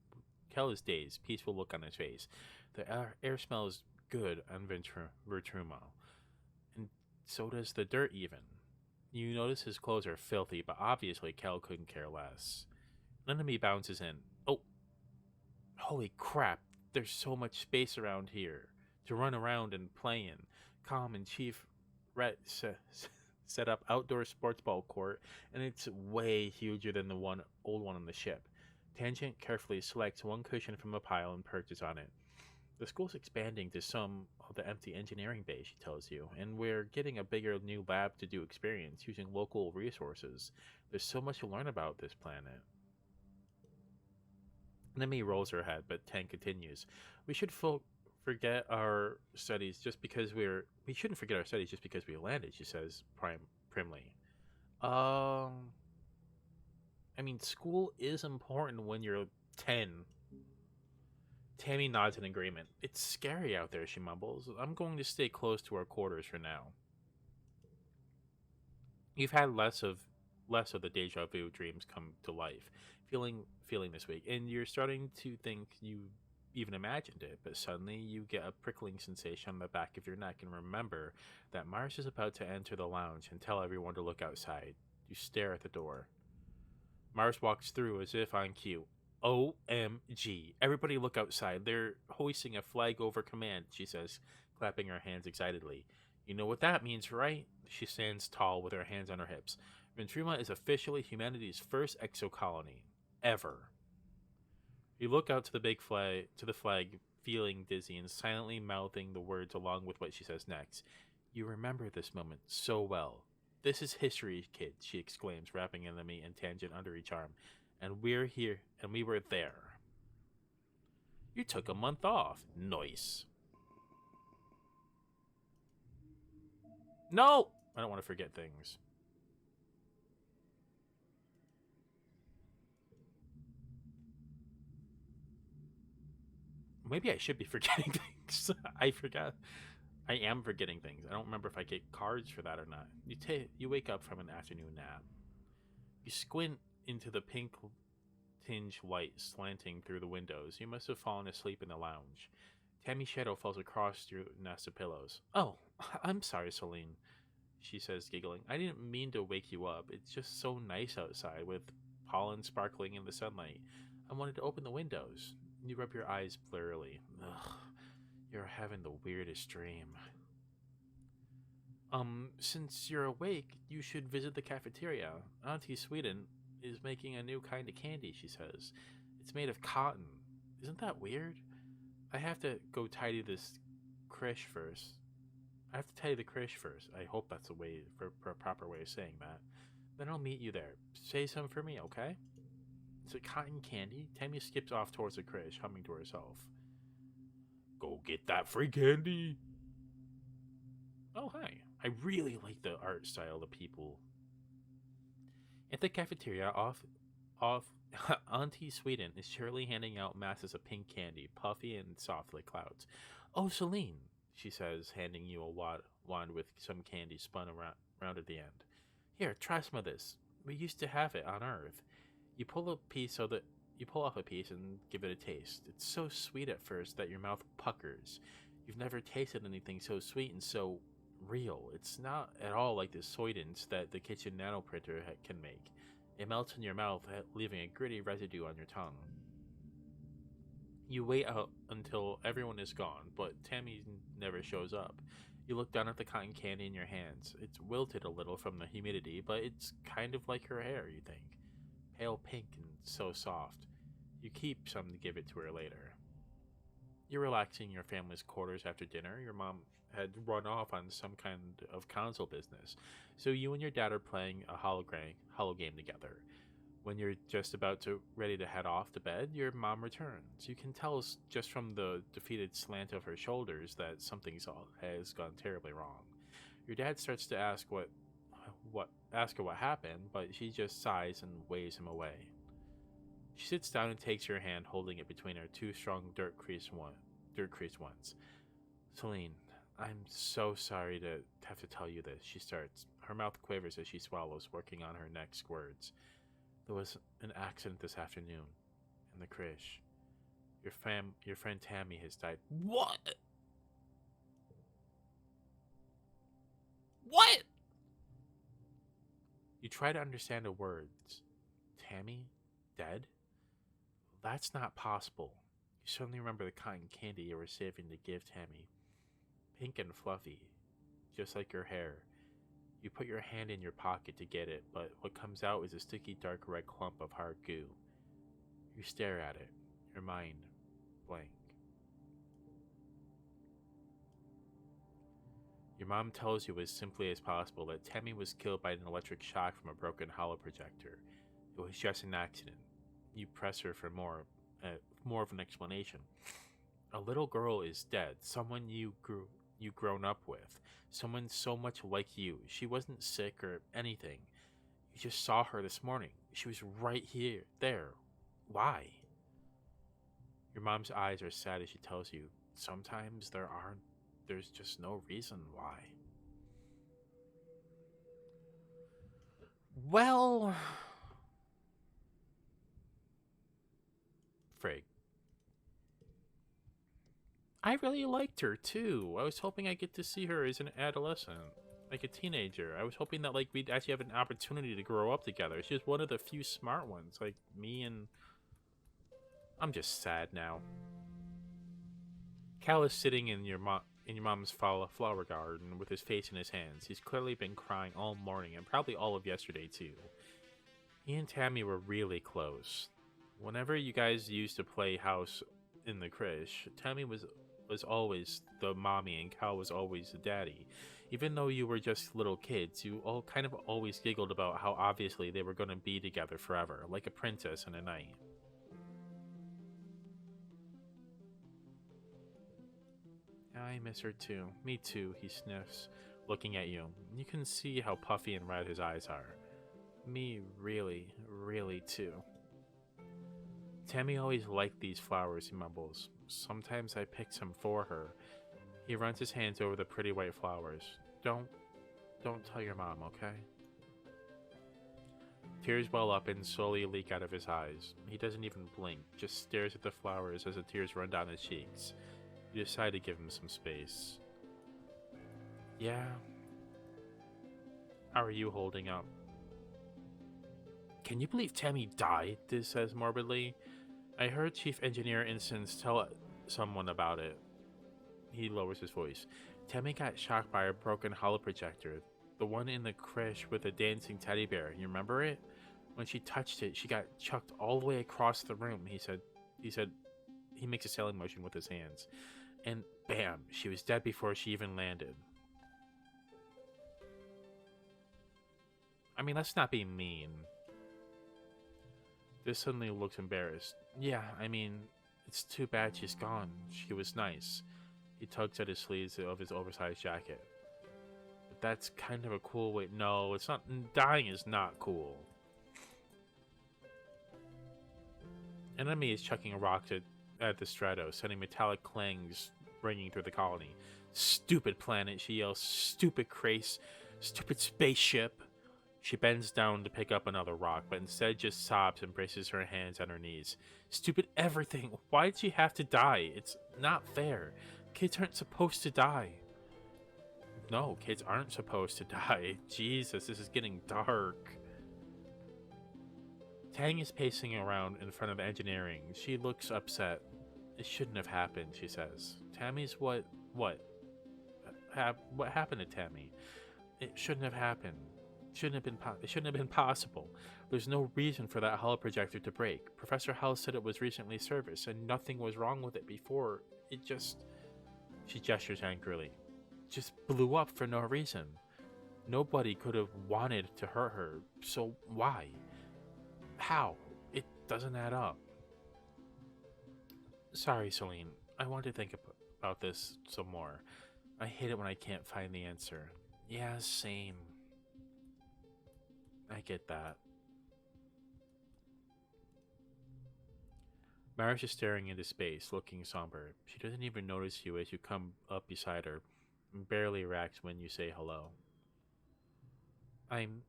Cal is dazed, peaceful look on his face. The air smells good on Vertruma, and so does the dirt even. You notice his clothes are filthy, but obviously Cal couldn't care less. An enemy bounces in. Oh, holy crap, there's so much space around here to run around and play in. Calm and Chief Rhett set up outdoor sports ball court, and it's way huger than the old one on the ship. Tangent carefully selects one cushion from a pile and perches on it. The school's expanding to some of the empty engineering bay, she tells you, and we're getting a bigger new lab to do experiments using local resources. There's so much to learn about this planet. Nemi rolls her head, but Tang continues. We should forget our studies just because we shouldn't forget our studies just because we landed, she says primly. Um I mean, school is important when you're 10. Tammy nods in agreement. It's scary out there, she mumbles. I'm going to stay close to our quarters for now. You've had less of the deja vu dreams come to life, feeling this week, and you're starting to think you even imagined it, but suddenly you get a prickling sensation on the back of your neck and remember that Mars is about to enter the lounge and tell everyone to look outside. You stare at the door. Mars walks through as if on cue. OMG. Everybody look outside. They're hoisting a flag over command, she says, clapping her hands excitedly. You know what that means, right? She stands tall with her hands on her hips. Ventruma is officially humanity's first exocolony. Ever. You look out to the flag, feeling dizzy and silently mouthing the words along with what she says next. You remember this moment so well. This is history, kid, she exclaims, wrapping Enemy and Tangent under each arm. And we're here, and we were there. You took a month off. Nice. No! I don't want to forget things. Maybe I should be forgetting things. I forgot. I am forgetting things. I don't remember if I get cards for that or not. You wake up from an afternoon nap. You squint into the pink tinge light slanting through the windows. You must have fallen asleep in the lounge. Tammy's shadow falls across your nest of pillows. Oh, I'm sorry, Celine, she says, giggling. I didn't mean to wake you up. It's just so nice outside with pollen sparkling in the sunlight. I wanted to open the windows. You rub your eyes blurrily. Ugh, you're having the weirdest dream. Since you're awake, you should visit the cafeteria. Auntie Sweden is making a new kind of candy, she says. It's made of cotton. Isn't that weird? I have to go tidy this creche first. I have to tidy the creche first. I hope that's a proper way of saying that. Then I'll meet you there. Say some for me, okay? Is it cotton candy? Tammy skips off towards the creche, humming to herself. Go get that free candy! Oh, hi. I really like the art style of the people. At the cafeteria, off, Auntie Sweden is surely handing out masses of pink candy, puffy and soft like clouds. Oh, Celine, she says, handing you a wand with some candy spun around at the end. Here, try some of this. We used to have it on Earth. You pull a piece of You pull off a piece and give it a taste. It's so sweet at first that your mouth puckers. You've never tasted anything so sweet and so real. It's not at all like the soydents that the kitchen nanoprinter can make. It melts in your mouth, leaving a gritty residue on your tongue. You wait out until everyone is gone, but Tammy never shows up. You look down at the cotton candy in your hands. It's wilted a little from the humidity, but it's kind of like her hair, you think. Pale pink and so soft. You keep some to give it to her later. You're relaxing in your family's quarters after dinner. Your mom had run off on some kind of console business, so you and your dad are playing a holo game together. When you're just about to ready to head off to bed, your mom returns. You can tell just from the defeated slant of her shoulders that something has gone terribly wrong. Your dad starts to ask her what happened, but she just sighs and waves him away. She sits down and takes your hand, holding it between her two strong dirt-creased ones. Celine, I'm so sorry to have to tell you this, she starts. Her mouth quivers as she swallows, working on her next words. There was an accident this afternoon in the creche. Your friend Tammy has died. What? What? You try to understand the words. Tammy? Dead? That's not possible. You suddenly remember the cotton candy you were saving to give Tammy. Pink and fluffy, just like her hair. You put your hand in your pocket to get it, but what comes out is a sticky dark red clump of hard goo. You stare at it, your mind blank. Your mom tells you as simply as possible that Tammy was killed by an electric shock from a broken holoprojector. It was just an accident. You press her for more of an explanation. A little girl is dead, someone you grown up with, someone so much like you. She wasn't sick or anything. You just saw her this morning. She was right there. Why? Your mom's eyes are sad as she tells you, sometimes there's just no reason why. Well, Frig. I really liked her too. I was hoping I'd get to see her as an adolescent, like a teenager. I was hoping that we'd actually have an opportunity to grow up together. She's one of the few smart ones, like me, and I'm just sad now. Cal is sitting in your mom's flower garden with his face in his hands. He's clearly been crying all morning and probably all of yesterday too. He and Tammy were really close. Whenever you guys used to play house in the creche, Tammy was always the mommy and Cal was always the daddy. Even though you were just little kids, you all kind of always giggled about how obviously they were going to be together forever, like a princess and a knight. I miss her too. Me too, he sniffs, looking at you. You can see how puffy and red his eyes are. Me really, really too. Tammy always liked these flowers, he mumbles. Sometimes I pick some for her. He runs his hands over the pretty white flowers. Don't tell your mom, okay? Tears well up and slowly leak out of his eyes. He doesn't even blink, just stares at the flowers as the tears run down his cheeks. You decide to give him some space. Yeah. How are you holding up? Can you believe Tammy died? Diz says morbidly. I heard Chief Engineer Instance tell someone about it. He lowers his voice. Tammy got shocked by a broken holoprojector. The one in the creche with the dancing teddy bear. You remember it? When she touched it, she got chucked all the way across the room, he said. He makes a sailing motion with his hands. And bam, she was dead before she even landed. I mean, let's not be mean. This suddenly looks embarrassed. Yeah, I mean, it's too bad she's gone. She was nice. He tugs at his sleeves of his oversized jacket. But that's kind of a cool way. No, it's not. Dying is not cool. Enemy is chucking a rock at the Strato, sending metallic clangs ringing through the colony. Stupid planet, she yells. Stupid crace. Stupid spaceship. She bends down to pick up another rock, but instead just sobs and braces her hands on her knees. Stupid everything. Why did she have to die? It's not fair. Kids aren't supposed to die. No, kids aren't supposed to die. Jesus, this is getting dark. Tang is pacing around in front of engineering. She looks upset. It shouldn't have happened, she says. Tammy's what? What happened to Tammy? It shouldn't have happened. It shouldn't have been possible. There's no reason for that holo projector to break. Professor Hell said it was recently serviced and nothing was wrong with it before. It just... She gestures angrily. Just blew up for no reason. Nobody could have wanted to hurt her, so why? How? It doesn't add up. Sorry, Celine. I want to think about this some more. I hate it when I can't find the answer. Yeah, same. I get that. Marish is staring into space, looking somber. She doesn't even notice you as you come up beside her, and barely reacts when you say hello. I'm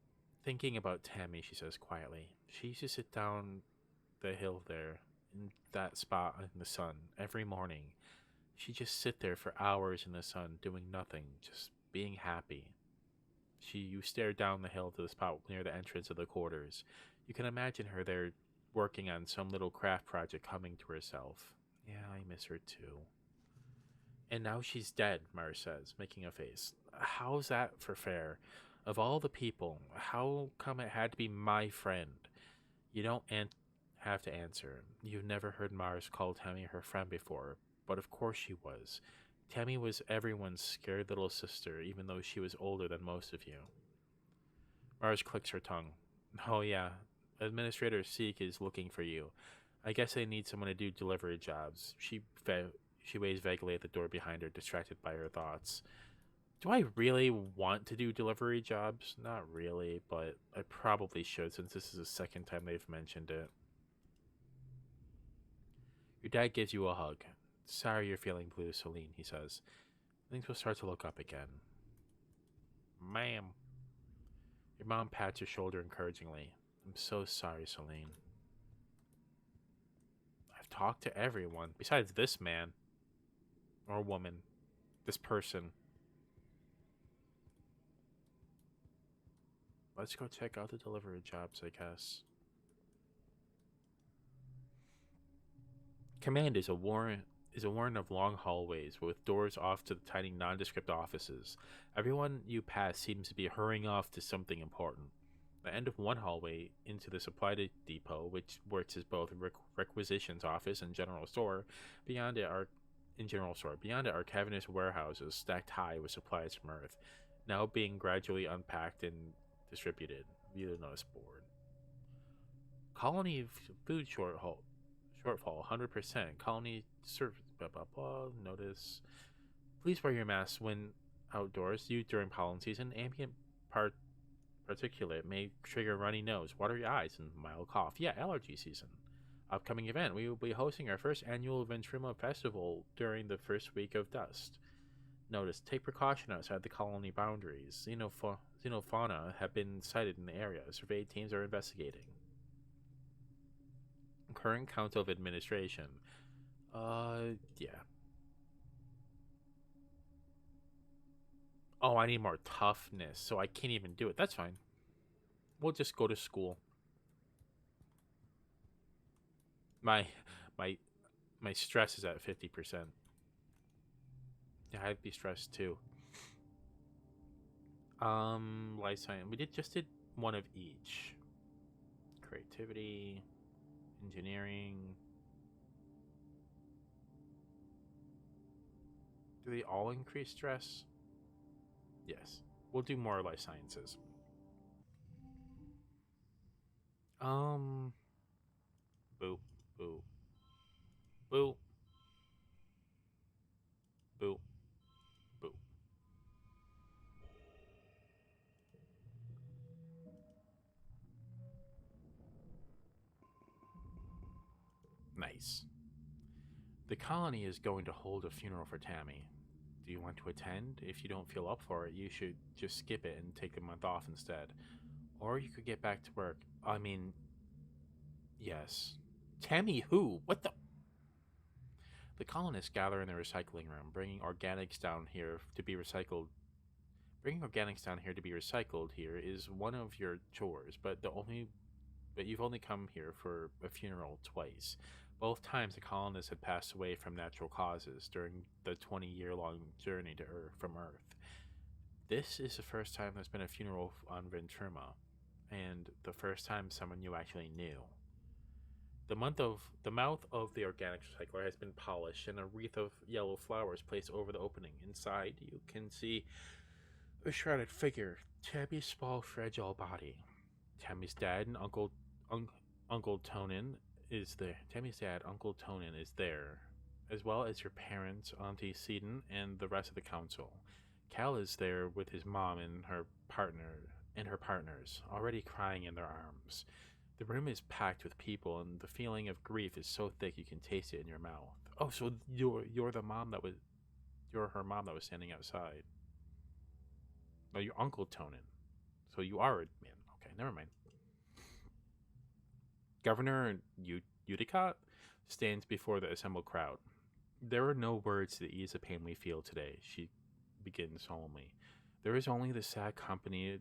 thinking about Tammy, she says quietly. She used to sit down the hill there, in that spot in the sun, every morning. She'd just sit there for hours in the sun, doing nothing, just being happy. You stare down the hill to the spot near the entrance of the quarters. You can imagine her there working on some little craft project, humming to herself. Yeah, I miss her too. And now she's dead, Mara says, making a face. How's that for fair? Of all the people, how come it had to be my friend? You don't have to answer. You've never heard Mars call Tammy her friend before, but of course she was. Tammy was everyone's scared little sister, even though she was older than most of you. Mars clicks her tongue. Oh yeah, Administrator Seek is looking for you. I guess they need someone to do delivery jobs. She waves vaguely at the door behind her, distracted by her thoughts. Do I really want to do delivery jobs? Not really, but I probably should since this is the second time they've mentioned it. Your dad gives you a hug. Sorry you're feeling blue, Celine, he says. Things will start to look up again. Ma'am. Your mom pats your shoulder encouragingly. I'm so sorry, Celine. I've talked to everyone, besides this man. Or woman. This person. Let's go check out the delivery jobs, I guess. Command is a warren of long hallways with doors off to the tiny nondescript offices. Everyone you pass seems to be hurrying off to something important. The end of one hallway into the supply depot, which works as both requisitions office and general store. Beyond it are cavernous warehouses stacked high with supplies from Earth, now being gradually unpacked and distributed. View the notice board. Colony food shortfall 100%. Colony service blah blah blah. Notice. Please wear your mask when outdoors. During pollen season. Ambient particulate may trigger runny nose, watery eyes, and mild cough. Yeah, allergy season. Upcoming event. We will be hosting our first annual Ventruma Festival during the first week of dust. Notice. Take precaution outside the colony boundaries. Xenofauna have been sighted in the area. Survey teams are investigating. Current Council of Administration. Yeah. Oh, I need more toughness, so I can't even do it. That's fine. We'll just go to school. My stress is at 50%. Yeah, I'd be stressed too. Life science. We just did one of each. Creativity, engineering. Do they all increase stress? Yes. We'll do more life sciences. Boo, boo, boo, boo, boo. Nice. The colony is going to hold a funeral for Tammy. Do you want to attend? If you don't feel up for it, you should just skip it and take the month off instead. Or you could get back to work. I mean, yes. Tammy who? What the? The colonists gather in the recycling room, bringing organics down here to be recycled. Bringing organics down here to be recycled here is one of your chores, but you've only come here for a funeral twice. Both times the colonists had passed away from natural causes during the 20-year-long journey to Earth from Earth. This is the first time there's been a funeral on Venturma, and the first time someone you actually knew. The mouth of the organic recycler has been polished, and a wreath of yellow flowers placed over the opening. Inside, you can see a shrouded figure, Tammy's small, fragile body. Tammy's dad and Uncle Tonin is there. Tammy's dad, Uncle Tonin, is there, as well as your parents, Auntie Seaton, and the rest of the council. Cal is there with his mom and her partners, already crying in their arms. The room is packed with people, and the feeling of grief is so thick you can taste it in your mouth. Oh, so you're the mom that was you're her mom that was standing outside. No, you're Uncle Tonin. So you are a man. Okay, never mind. Governor Udicott stands before the assembled crowd. There are no words to ease the pain we feel today, she begins solemnly. There is only the sad company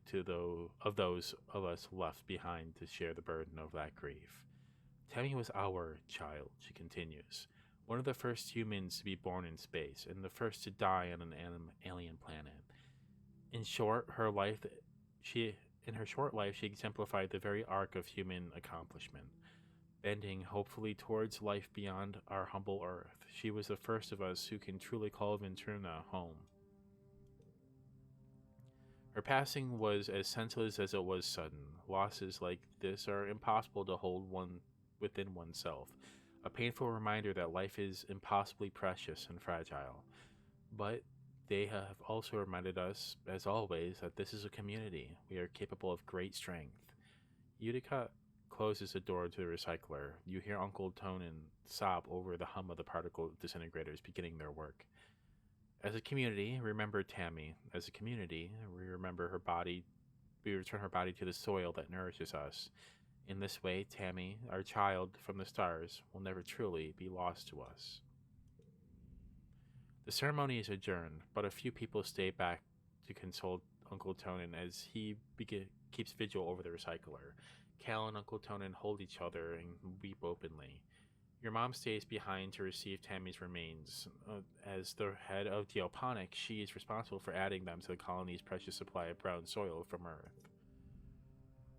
of those of us left behind to share the burden of that grief. Tammy was our child, she continues. One of the first humans to be born in space, and the first to die on an alien planet. In short, in her short life, she exemplified the very arc of human accomplishment. Bending hopefully towards life beyond our humble earth, she was the first of us who can truly call Venturna home. Her passing was as senseless as it was sudden. Losses like this are impossible to hold one within oneself, a painful reminder that life is impossibly precious and fragile. But they have also reminded us, as always, that this is a community. We are capable of great strength. Utica closes the door to the recycler. You hear Uncle Tonin sob over the hum of the particle disintegrators beginning their work. As a community, remember Tammy. As a community, we remember her body. We return her body to the soil that nourishes us. In this way, Tammy, our child from the stars, will never truly be lost to us. The ceremony is adjourned, but a few people stay back to console Uncle Tonin as he keeps vigil over the recycler. Cal and Uncle Tonin hold each other and weep openly. Your mom stays behind to receive Tammy's remains. As the head of Geoponic, she is responsible for adding them to the colony's precious supply of brown soil from Earth.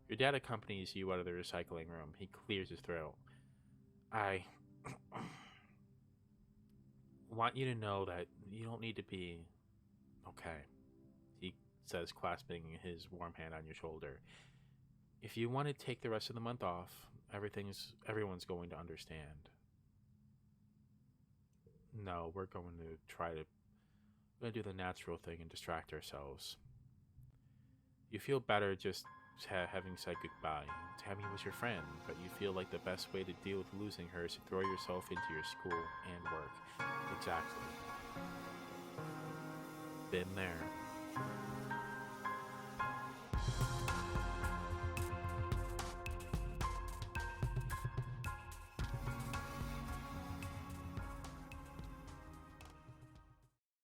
Your dad accompanies you out of the recycling room. He clears his throat. I want you to know that you don't need to be okay, he says, clasping his warm hand on your shoulder. If you want to take the rest of the month off, everyone's going to understand. No, we're going to do the natural thing and distract ourselves. You feel better just having said goodbye. Tammy was your friend, but you feel like the best way to deal with losing her is to throw yourself into your school and work. Exactly. Been there.